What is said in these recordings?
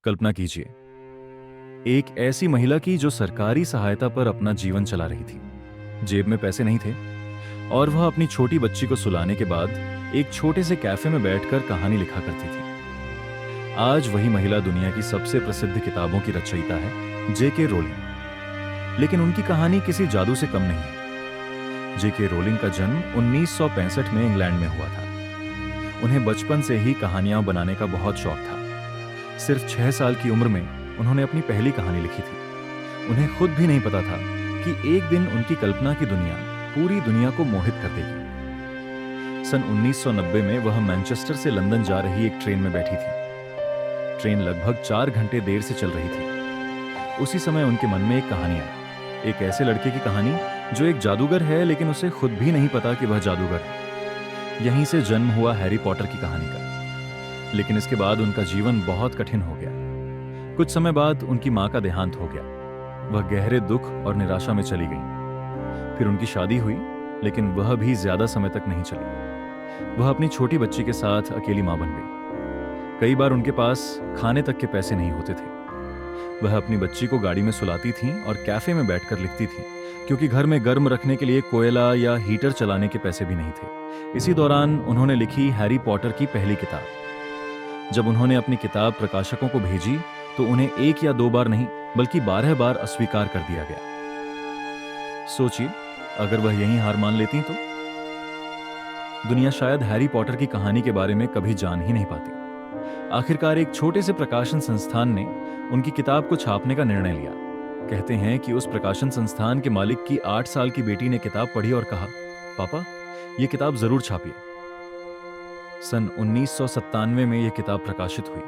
कल्पना कीजिए, एक ऐसी महिला की जो सरकारी सहायता पर अपना जीवन चला रही थी। जेब में पैसे नहीं थे और वह अपनी छोटी बच्ची को सुलाने के बाद एक छोटे से कैफे में बैठकर कहानी लिखा करती थी। आज वही महिला दुनिया की सबसे प्रसिद्ध किताबों की रचयिता है, जेके रोलिंग। लेकिन उनकी कहानी किसी जादू से कम नहीं है। जेके रोलिंग का जन्म 1965 में इंग्लैंड में हुआ था। उन्हें बचपन से ही कहानियां बनाने का बहुत शौक था। सिर्फ 6 साल की उम्र में उन्होंने अपनी पहली कहानी लिखी थी। उन्हें खुद भी नहीं पता था कि एक दिन उनकी कल्पना की दुनिया पूरी दुनिया को मोहित कर देगी। सन 1990 में वह मैनचेस्टर से लंदन जा रही एक ट्रेन में बैठी थी। ट्रेन लगभग 4 घंटे देर से चल रही थी। उसी समय उनके मन में एक कहानी आई, एक ऐसे लड़के की कहानी जो एक जादूगर है, लेकिन उसे खुद भी नहीं पता कि वह जादूगर है। यहीं से जन्म हुआ हैरी पॉटर की कहानी का। लेकिन इसके बाद उनका जीवन बहुत कठिन हो गया। कुछ समय बाद उनकी मां का देहांत हो गया। वह गहरे दुख और निराशा में चली गई। फिर उनकी शादी हुई, लेकिन वह भी ज्यादा समय तक नहीं चली। वह अपनी छोटी बच्ची के साथ अकेली मां बन गई। कई बार उनके पास खाने तक के पैसे नहीं होते थे। वह अपनी बच्ची को गाड़ी में सुलाती थीं और कैफे में बैठकर लिखती थीं, क्योंकि घर में गर्म रखने के लिए कोयला या हीटर चलाने के पैसे भी नहीं थे। इसी दौरान उन्होंने लिखी हैरी पॉटर की पहली किताब। जब उन्होंने अपनी किताब प्रकाशकों को भेजी तो उन्हें 1 या 2 बार नहीं, बल्कि 12 बार अस्वीकार कर दिया गया। सोचिए, अगर वह यहीं हार मान लेती तो दुनिया शायद हैरी पॉटर की कहानी के बारे में कभी जान ही नहीं पाती। आखिरकार एक छोटे से प्रकाशन संस्थान ने उनकी किताब को छापने का निर्णय लिया। कहते हैं कि उस प्रकाशन संस्थान के मालिक की 8 साल की बेटी ने किताब पढ़ी और कहा, पापा, यह किताब जरूर छापिए। सन 1997 में यह किताब प्रकाशित हुई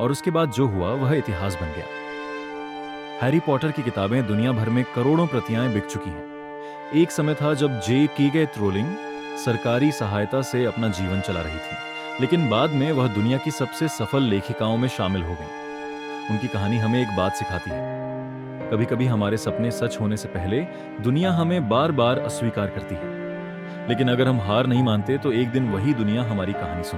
और उसके बाद जो हुआ वह इतिहास बन गया। हैरी पॉटर की किताबें दुनिया भर में करोड़ों प्रतियां बिक चुकी हैं। एक समय था जब जे.के. रोलिंग सरकारी सहायता से अपना जीवन चला रही थी, लेकिन बाद में वह दुनिया की सबसे सफल लेखिकाओं में शामिल हो गईं। उनकी कहानी हमें एक बात सिखाती है, कभी-कभी हमारे सपने सच होने से पहले दुनिया हमें बार-बार अस्वीकार करती है। लेकिन अगर हम हार नहीं मानते तो एक दिन वही दुनिया हमारी कहानी सुन